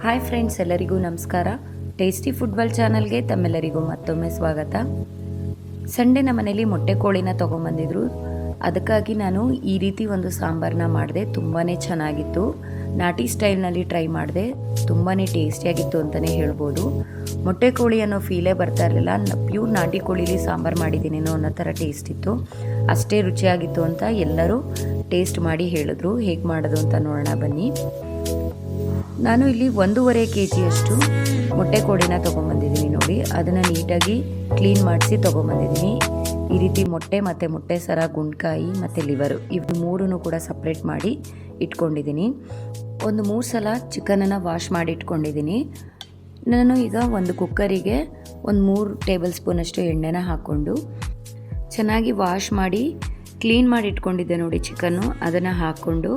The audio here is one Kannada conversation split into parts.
ಹಾಯ್ ಫ್ರೆಂಡ್ಸ್, ಎಲ್ಲರಿಗೂ ನಮಸ್ಕಾರ. ಟೇಸ್ಟಿ ಫುಟ್ಬಾಲ್ ಚಾನಲ್ಗೆ ತಮ್ಮೆಲ್ಲರಿಗೂ ಮತ್ತೊಮ್ಮೆ ಸ್ವಾಗತ. ಸಂಡೇ ನಮ್ಮ ಮನೇಲಿ ಮೊಟ್ಟೆ ಕೋಳಿನ ತೊಗೊಂಬಂದಿದ್ರು. ಅದಕ್ಕಾಗಿ ನಾನು ಈ ರೀತಿ ಒಂದು ಸಾಂಬಾರನ್ನ ಮಾಡಿದೆ. ತುಂಬಾ ಚೆನ್ನಾಗಿತ್ತು. ನಾಟಿ ಸ್ಟೈಲ್ನಲ್ಲಿ ಟ್ರೈ ಮಾಡಿದೆ. ತುಂಬಾ ಟೇಸ್ಟಿಯಾಗಿತ್ತು ಅಂತಲೇ ಹೇಳ್ಬೋದು. ಮೊಟ್ಟೆ ಕೋಳಿ ಅನ್ನೋ ಫೀಲೇ ಬರ್ತಾ ಇರಲಿಲ್ಲ. ಪ್ಯೂರ್ ನಾಟಿ ಕೋಳಿಲಿ ಸಾಂಬಾರು ಮಾಡಿದ್ದೀನೇನೋ ಅನ್ನೋ ಥರ ಟೇಸ್ಟ್ ಇತ್ತು. ಅಷ್ಟೇ ರುಚಿಯಾಗಿತ್ತು ಅಂತ ಎಲ್ಲರೂ ಟೇಸ್ಟ್ ಮಾಡಿ ಹೇಳಿದ್ರು. ಹೇಗೆ ಮಾಡೋದು ಅಂತ ನೋಡೋಣ ಬನ್ನಿ. ನಾನು ಇಲ್ಲಿ 1.5 kg ಮೊಟ್ಟೆ ಕೋಳಿನ ತೊಗೊಂಬಂದಿದ್ದೀನಿ ನೋಡಿ. ಅದನ್ನು ನೀಟಾಗಿ ಕ್ಲೀನ್ ಮಾಡಿಸಿ ತೊಗೊಂಬಂದಿದ್ದೀನಿ. ಈ ರೀತಿ ಮೊಟ್ಟೆ ಮತ್ತು ಮೊಟ್ಟೆ ಸರ, ಗುಂಡ್ಕಾಯಿ ಮತ್ತು ಲಿವರು ಇವು ಮೂರನ್ನು ಕೂಡ ಸಪ್ರೇಟ್ ಮಾಡಿ ಇಟ್ಕೊಂಡಿದ್ದೀನಿ. ಒಂದು 3 ಸಲ ಚಿಕನನ್ನು ವಾಶ್ ಮಾಡಿ ಇಟ್ಕೊಂಡಿದ್ದೀನಿ. ನಾನು ಈಗ ಒಂದು ಕುಕ್ಕರಿಗೆ ಒಂದು 3 ಟೇಬಲ್ ಸ್ಪೂನಷ್ಟು ಎಣ್ಣೆನ ಹಾಕ್ಕೊಂಡು ಚೆನ್ನಾಗಿ ವಾಶ್ ಮಾಡಿ ಕ್ಲೀನ್ ಮಾಡಿ ಇಟ್ಕೊಂಡಿದ್ದೆ ನೋಡಿ ಚಿಕನ್ನು. ಅದನ್ನು ಹಾಕ್ಕೊಂಡು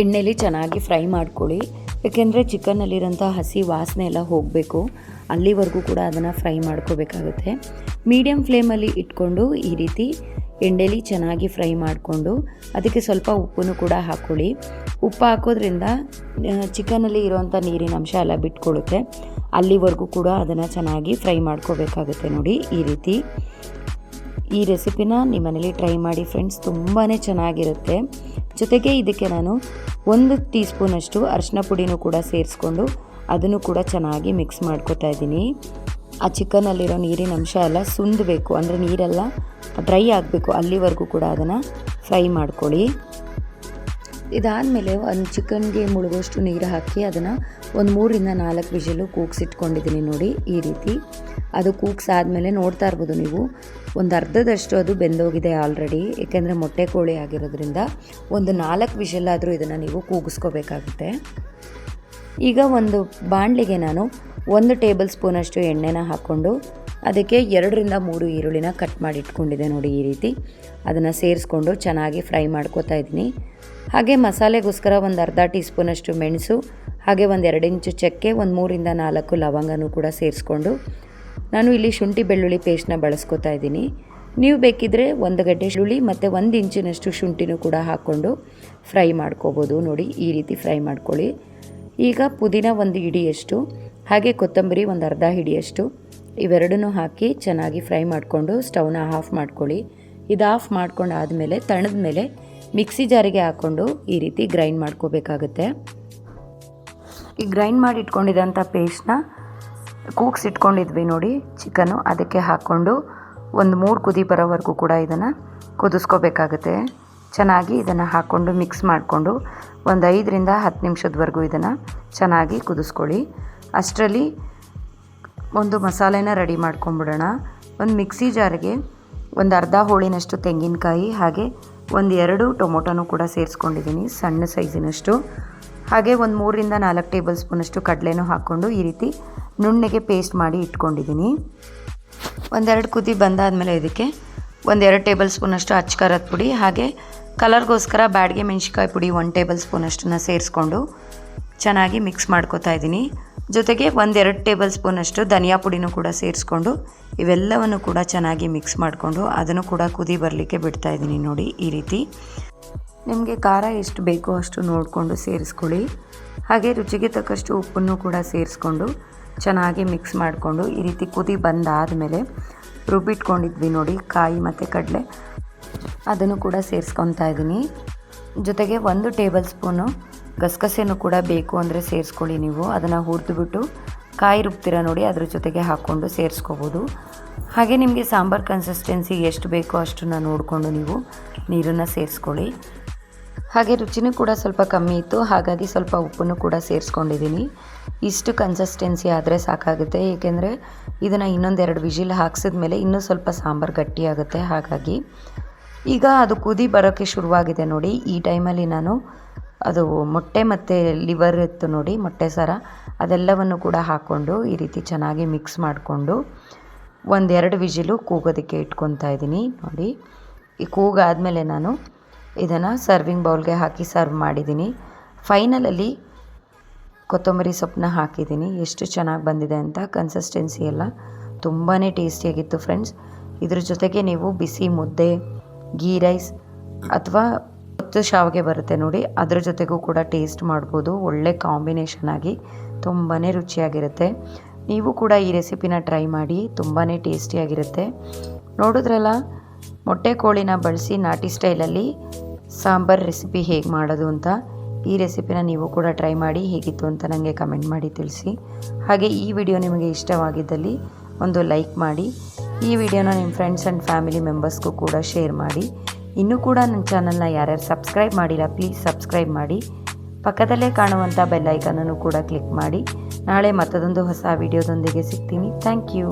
ಎಣ್ಣೆಲಿ ಚೆನ್ನಾಗಿ ಫ್ರೈ ಮಾಡ್ಕೊಳ್ಳಿ. ಏಕೆಂದರೆ ಚಿಕನ್ನಲ್ಲಿರೋಂಥ ಹಸಿ ವಾಸನೆ ಎಲ್ಲ ಹೋಗಬೇಕು. ಅಲ್ಲಿವರೆಗೂ ಕೂಡ ಅದನ್ನು ಫ್ರೈ ಮಾಡ್ಕೋಬೇಕಾಗುತ್ತೆ. ಮೀಡಿಯಮ್ ಫ್ಲೇಮಲ್ಲಿ ಇಟ್ಕೊಂಡು ಈ ರೀತಿ ಎಣ್ಣೆಲಿ ಚೆನ್ನಾಗಿ ಫ್ರೈ ಮಾಡಿಕೊಂಡು ಅದಕ್ಕೆ ಸ್ವಲ್ಪ ಉಪ್ಪನ್ನು ಕೂಡ ಹಾಕ್ಕೊಳ್ಳಿ. ಉಪ್ಪು ಹಾಕೋದ್ರಿಂದ ಚಿಕನಲ್ಲಿ ಇರೋವಂಥ ನೀರಿನ ಅಂಶ ಎಲ್ಲ ಬಿಟ್ಕೊಳ್ಳುತ್ತೆ. ಅಲ್ಲಿವರೆಗೂ ಕೂಡ ಅದನ್ನು ಚೆನ್ನಾಗಿ ಫ್ರೈ ಮಾಡ್ಕೋಬೇಕಾಗುತ್ತೆ ನೋಡಿ. ಈ ರೀತಿ ಈ ರೆಸಿಪಿನ ನಿಮ್ಮ ಮನೇಲಿ ಟ್ರೈ ಮಾಡಿ ಫ್ರೆಂಡ್ಸ್, ತುಂಬಾ ಚೆನ್ನಾಗಿರುತ್ತೆ. ಜೊತೆಗೆ ಇದಕ್ಕೆ ನಾನು 1 ಟೀ ಸ್ಪೂನಷ್ಟು ಅರಿಶಿನ ಪುಡಿನೂ ಕೂಡ ಸೇರಿಸ್ಕೊಂಡು ಅದನ್ನು ಕೂಡ ಚೆನ್ನಾಗಿ ಮಿಕ್ಸ್ ಮಾಡ್ಕೊತಾ ಇದ್ದೀನಿ. ಆ ಚಿಕನಲ್ಲಿರೋ ನೀರಿನ ಅಂಶ ಎಲ್ಲ ಸುಂದಬೇಕು, ಅಂದರೆ ನೀರೆಲ್ಲ ಡ್ರೈ ಆಗಬೇಕು. ಅಲ್ಲಿವರೆಗೂ ಕೂಡ ಅದನ್ನು ಫ್ರೈ ಮಾಡ್ಕೊಳ್ಳಿ. ಇದಾದಮೇಲೆ ಒಂದು ಚಿಕನ್ಗೆ ಮುಳುಗೋಷ್ಟು ನೀರು ಹಾಕಿ ಅದನ್ನು ಒಂದು 3 ರಿಂದ 4 ವಿಷಲು ಕೂಗ್ಸಿಟ್ಕೊಂಡಿದ್ದೀನಿ ನೋಡಿ. ಈ ರೀತಿ ಅದು ಕೂಗ್ಸಾದ್ಮೇಲೆ ನೋಡ್ತಾ ಇರ್ಬೋದು ನೀವು, ಒಂದು ಅರ್ಧದಷ್ಟು ಅದು ಬೆಂದೋಗಿದೆ ಆಲ್ರೆಡಿ. ಏಕೆಂದರೆ ಮೊಟ್ಟೆ ಕೋಳಿ ಆಗಿರೋದ್ರಿಂದ ಒಂದು 4 ವಿಷಲ್ಲಾದರೂ ಇದನ್ನು ನೀವು ಕೂಗಿಸ್ಕೋಬೇಕಾಗುತ್ತೆ. ಈಗ ಒಂದು ಬಾಣಲಿಗೆ ನಾನು 1 ಟೇಬಲ್ ಸ್ಪೂನಷ್ಟು ಎಣ್ಣೆನ ಹಾಕ್ಕೊಂಡು ಅದಕ್ಕೆ 2 ರಿಂದ 3 ಈರುಳ್ಳಿನ ಕಟ್ ಮಾಡಿ ಇಟ್ಕೊಂಡಿದ್ದೆ ನೋಡಿ. ಈ ರೀತಿ ಅದನ್ನು ಸೇರಿಸ್ಕೊಂಡು ಚೆನ್ನಾಗಿ ಫ್ರೈ ಮಾಡ್ಕೋತಾ ಇದ್ದೀನಿ. ಹಾಗೆ ಮಸಾಲೆಗೋಸ್ಕರ ಒಂದು ಅರ್ಧ ಟೀ ಸ್ಪೂನಷ್ಟು ಮೆಣಸು, ಹಾಗೆ ಒಂದು 2 ಇಂಚು ಚಕ್ಕೆ, ಒಂದು 3 ರಿಂದ 4 ಲವಂಗನೂ ಕೂಡ ಸೇರಿಸ್ಕೊಂಡು ನಾನು ಇಲ್ಲಿ ಶುಂಠಿ ಬೆಳ್ಳುಳ್ಳಿ ಪೇಸ್ಟ್ನ ಬಳಸ್ಕೊತಾ ಇದ್ದೀನಿ. ನೀವು ಬೇಕಿದ್ದರೆ 1 ಗಡ್ಡೆ ಶುಂಠಿ ಮತ್ತು 1 ಇಂಚಿನಷ್ಟು ಶುಂಠಿನೂ ಕೂಡ ಹಾಕ್ಕೊಂಡು ಫ್ರೈ ಮಾಡ್ಕೋಬೋದು ನೋಡಿ. ಈ ರೀತಿ ಫ್ರೈ ಮಾಡ್ಕೊಳ್ಳಿ. ಈಗ ಪುದೀನ 1 ಹಿಡಿಯಷ್ಟು, ಹಾಗೆ ಕೊತ್ತಂಬರಿ ಒಂದು ಅರ್ಧ ಹಿಡಿಯಷ್ಟು, ಇವೆರಡನ್ನೂ ಹಾಕಿ ಚೆನ್ನಾಗಿ ಫ್ರೈ ಮಾಡಿಕೊಂಡು ಸ್ಟವ್ನ ಆಫ್ ಮಾಡ್ಕೊಳ್ಳಿ. ಇದು ಆಫ್ ಮಾಡ್ಕೊಂಡು ಆದಮೇಲೆ ತಣ್ಣದ ಮೇಲೆ ಮಿಕ್ಸಿ ಜಾರಿಗೆ ಹಾಕ್ಕೊಂಡು ಈ ರೀತಿ ಗ್ರೈಂಡ್ ಮಾಡ್ಕೋಬೇಕಾಗುತ್ತೆ. ಈ ಗ್ರೈಂಡ್ ಮಾಡಿ ಇಟ್ಕೊಂಡಿದ್ದಂಥ ಪೇಸ್ಟ್ನ ಕೂಗ್ಸಿಟ್ಕೊಂಡಿದ್ವಿ ನೋಡಿ ಚಿಕನ್ನು, ಅದಕ್ಕೆ ಹಾಕ್ಕೊಂಡು ಒಂದು 3 ಕುದಿ ಬರೋವರೆಗೂ ಕೂಡ ಇದನ್ನು ಕುದಿಸ್ಕೋಬೇಕಾಗುತ್ತೆ. ಚೆನ್ನಾಗಿ ಇದನ್ನು ಹಾಕ್ಕೊಂಡು ಮಿಕ್ಸ್ ಮಾಡಿಕೊಂಡು ಒಂದು 5 ರಿಂದ 10 ನಿಮಿಷದವರೆಗೂ ಇದನ್ನು ಚೆನ್ನಾಗಿ ಕುದಿಸ್ಕೊಳ್ಳಿ. ಅಷ್ಟರಲ್ಲಿ ಒಂದು ಮಸಾಲೆನ ರೆಡಿ ಮಾಡ್ಕೊಂಬಿಡೋಣ. ಒಂದು ಮಿಕ್ಸಿ ಜಾರಿಗೆ ಒಂದು ಅರ್ಧ ಹೋಳಿನಷ್ಟು ತೆಂಗಿನಕಾಯಿ, ಹಾಗೆ ಒಂದು 2 ಟೊಮೊಟೊನೂ ಕೂಡ ಸೇರಿಸ್ಕೊಂಡಿದ್ದೀನಿ ಸಣ್ಣ ಸೈಜಿನಷ್ಟು, ಹಾಗೆ ಒಂದು 3 ರಿಂದ 4 ಟೇಬಲ್ ಸ್ಪೂನಷ್ಟು ಕಡಲೆನೂ ಹಾಕ್ಕೊಂಡು ಈ ರೀತಿ ನುಣ್ಣಗೆ ಪೇಸ್ಟ್ ಮಾಡಿ ಇಟ್ಕೊಂಡಿದ್ದೀನಿ. 1-2 ಕುದಿ ಬಂದಾದಮೇಲೆ ಇದಕ್ಕೆ ಒಂದು 2 ಟೇಬಲ್ ಸ್ಪೂನಷ್ಟು ಅಚ್ಚ ಖಾರದ ಪುಡಿ, ಹಾಗೆ ಕಲರ್ಗೋಸ್ಕರ ಬ್ಯಾಡಗೆ ಮೆಣಸಿನ್ಕಾಯಿ ಪುಡಿ 1 ಟೇಬಲ್ ಸ್ಪೂನಷ್ಟನ್ನು ಸೇರಿಸ್ಕೊಂಡು ಚೆನ್ನಾಗಿ ಮಿಕ್ಸ್ ಮಾಡ್ಕೋತಾ ಇದ್ದೀನಿ. ಜೊತೆಗೆ 1-2 ಟೇಬಲ್ ಸ್ಪೂನಷ್ಟು ಧನಿಯಾ ಪುಡಿನೂ ಕೂಡ ಸೇರಿಸ್ಕೊಂಡು ಇವೆಲ್ಲವನ್ನು ಕೂಡ ಚೆನ್ನಾಗಿ ಮಿಕ್ಸ್ ಮಾಡಿಕೊಂಡು ಅದನ್ನು ಕೂಡ ಕುದಿ ಬರಲಿಕ್ಕೆ ಬಿಡ್ತಾ ಇದ್ದೀನಿ ನೋಡಿ. ಈ ರೀತಿ ನಿಮಗೆ ಖಾರ ಎಷ್ಟು ಬೇಕೋ ಅಷ್ಟು ನೋಡಿಕೊಂಡು ಸೇರಿಸ್ಕೊಳ್ಳಿ. ಹಾಗೆ ರುಚಿಗೆ ತಕ್ಕಷ್ಟು ಉಪ್ಪನ್ನು ಕೂಡ ಸೇರಿಸ್ಕೊಂಡು ಚೆನ್ನಾಗಿ ಮಿಕ್ಸ್ ಮಾಡಿಕೊಂಡು ಈ ರೀತಿ ಕುದಿ ಬಂದಾದಮೇಲೆ ರುಬ್ಬಿಟ್ಕೊಂಡಿದ್ವಿ ನೋಡಿ ಕಾಯಿ ಮತ್ತು ಕಡಲೆ, ಅದನ್ನು ಕೂಡ ಸೇರಿಸ್ಕೊತಾ ಇದ್ದೀನಿ. ಜೊತೆಗೆ 1 ಟೇಬಲ್ ಸ್ಪೂನು ಗಸಗಸೆನೂ ಕೂಡ ಬೇಕು ಅಂದರೆ ಸೇರಿಸ್ಕೊಳ್ಳಿ. ನೀವು ಅದನ್ನು ಹುರಿದುಬಿಟ್ಟು ಕಾಯಿ ರುಬ್ತೀರ ನೋಡಿ, ಅದ್ರ ಜೊತೆಗೆ ಹಾಕ್ಕೊಂಡು ಸೇರಿಸ್ಕೋಬೋದು. ಹಾಗೆ ನಿಮಗೆ ಸಾಂಬಾರು ಕನ್ಸಿಸ್ಟೆನ್ಸಿ ಎಷ್ಟು ಬೇಕೋ ಅಷ್ಟನ್ನು ನೋಡಿಕೊಂಡು ನೀವು ನೀರನ್ನು ಸೇರಿಸ್ಕೊಳ್ಳಿ. ಹಾಗೆ ರುಚಿನೂ ಕೂಡ ಸ್ವಲ್ಪ ಕಮ್ಮಿ ಇತ್ತು, ಹಾಗಾಗಿ ಸ್ವಲ್ಪ ಉಪ್ಪನ್ನು ಕೂಡ ಸೇರಿಸ್ಕೊಂಡಿದ್ದೀನಿ. ಇಷ್ಟು ಕನ್ಸಿಸ್ಟೆನ್ಸಿ ಆದರೆ ಸಾಕಾಗುತ್ತೆ. ಏಕೆಂದರೆ ಇದನ್ನು ಇನ್ನೊಂದು 2 ವಿಜಿಲ್ ಹಾಕ್ಸಿದ್ಮೇಲೆ ಇನ್ನೂ ಸ್ವಲ್ಪ ಸಾಂಬಾರು ಗಟ್ಟಿಯಾಗುತ್ತೆ. ಹಾಗಾಗಿ ಈಗ ಅದು ಕುದಿ ಬರೋಕ್ಕೆ ಶುರುವಾಗಿದೆ ನೋಡಿ. ಈ ಟೈಮಲ್ಲಿ ನಾನು ಅದು ಮೊಟ್ಟೆ ಮತ್ತು ಲಿವರ್ ಇತ್ತು ನೋಡಿ, ಮೊಟ್ಟೆ ಸರ, ಅದೆಲ್ಲವನ್ನು ಕೂಡ ಹಾಕ್ಕೊಂಡು ಈ ರೀತಿ ಚೆನ್ನಾಗಿ ಮಿಕ್ಸ್ ಮಾಡಿಕೊಂಡು 1-2 ವಿಜಿಲು ಕೂಗೋದಕ್ಕೆ ಇಟ್ಕೊತಾ ಇದ್ದೀನಿ ನೋಡಿ. ಈ ಕೂಗಾದಮೇಲೆ ನಾನು ಇದನ್ನು ಸರ್ವಿಂಗ್ ಬೌಲ್ಗೆ ಹಾಕಿ ಸರ್ವ್ ಮಾಡಿದ್ದೀನಿ. ಫೈನಲಲ್ಲಿ ಕೊತ್ತಂಬರಿ ಸೊಪ್ಪನ್ನ ಹಾಕಿದ್ದೀನಿ. ಎಷ್ಟು ಚೆನ್ನಾಗಿ ಬಂದಿದೆ ಅಂತ. ಕನ್ಸಿಸ್ಟೆನ್ಸಿ ಎಲ್ಲ ತುಂಬಾ ಟೇಸ್ಟಿಯಾಗಿತ್ತು ಫ್ರೆಂಡ್ಸ್. ಇದ್ರ ಜೊತೆಗೆ ನೀವು ಬಿಸಿ ಮುದ್ದೆ, ಗೀ ರೈಸ್ ಅಥವಾ ಕೊತ್ತು ಶಾವಿಗೆ ಬರುತ್ತೆ ನೋಡಿ, ಅದ್ರ ಜೊತೆಗೂ ಕೂಡ ಟೇಸ್ಟ್ ಮಾಡ್ಬೋದು. ಒಳ್ಳೆ ಕಾಂಬಿನೇಷನ್ ಆಗಿ ತುಂಬಾ ರುಚಿಯಾಗಿರುತ್ತೆ. ನೀವು ಕೂಡ ಈ ರೆಸಿಪಿನ ಟ್ರೈ ಮಾಡಿ, ತುಂಬಾ ಟೇಸ್ಟಿಯಾಗಿರುತ್ತೆ. ನೋಡಿದ್ರಲ್ಲ, ಮೊಟ್ಟೆ ಕೋಳಿನ ಬಳಸಿ ನಾಟಿ ಸ್ಟೈಲಲ್ಲಿ ಸಾಂಬಾರ್ ರೆಸಿಪಿ ಹೇಗೆ ಮಾಡೋದು ಅಂತ. ಈ ರೆಸಿಪಿನ ನೀವು ಕೂಡ ಟ್ರೈ ಮಾಡಿ, ಹೇಗಿತ್ತು ಅಂತ ನನಗೆ ಕಮೆಂಟ್ ಮಾಡಿ ತಿಳಿಸಿ. ಹಾಗೆ ಈ ವಿಡಿಯೋ ನಿಮಗೆ ಇಷ್ಟವಾಗಿದ್ದಲ್ಲಿ ಒಂದು ಲೈಕ್ ಮಾಡಿ. ಈ ವಿಡಿಯೋನ ನಿಮ್ಮ ಫ್ರೆಂಡ್ಸ್ ಆ್ಯಂಡ್ ಫ್ಯಾಮಿಲಿ ಮೆಂಬರ್ಸ್ಗೂ ಕೂಡ ಶೇರ್ ಮಾಡಿ. ಇನ್ನೂ ಕೂಡ ನನ್ನ ಚಾನಲ್ನ ಯಾರ್ಯಾರು ಸಬ್ಸ್ಕ್ರೈಬ್ ಮಾಡಿಲ್ಲ, ಪ್ಲೀಸ್ ಸಬ್ಸ್ಕ್ರೈಬ್ ಮಾಡಿ. ಪಕ್ಕದಲ್ಲೇ ಕಾಣುವಂಥ ಬೆಲ್ ಐಕನನ್ನು ಕೂಡ ಕ್ಲಿಕ್ ಮಾಡಿ. ನಾಳೆ ಮತ್ತದೊಂದು ಹೊಸ ವಿಡಿಯೋದೊಂದಿಗೆ ಸಿಗ್ತೀನಿ. Thank you.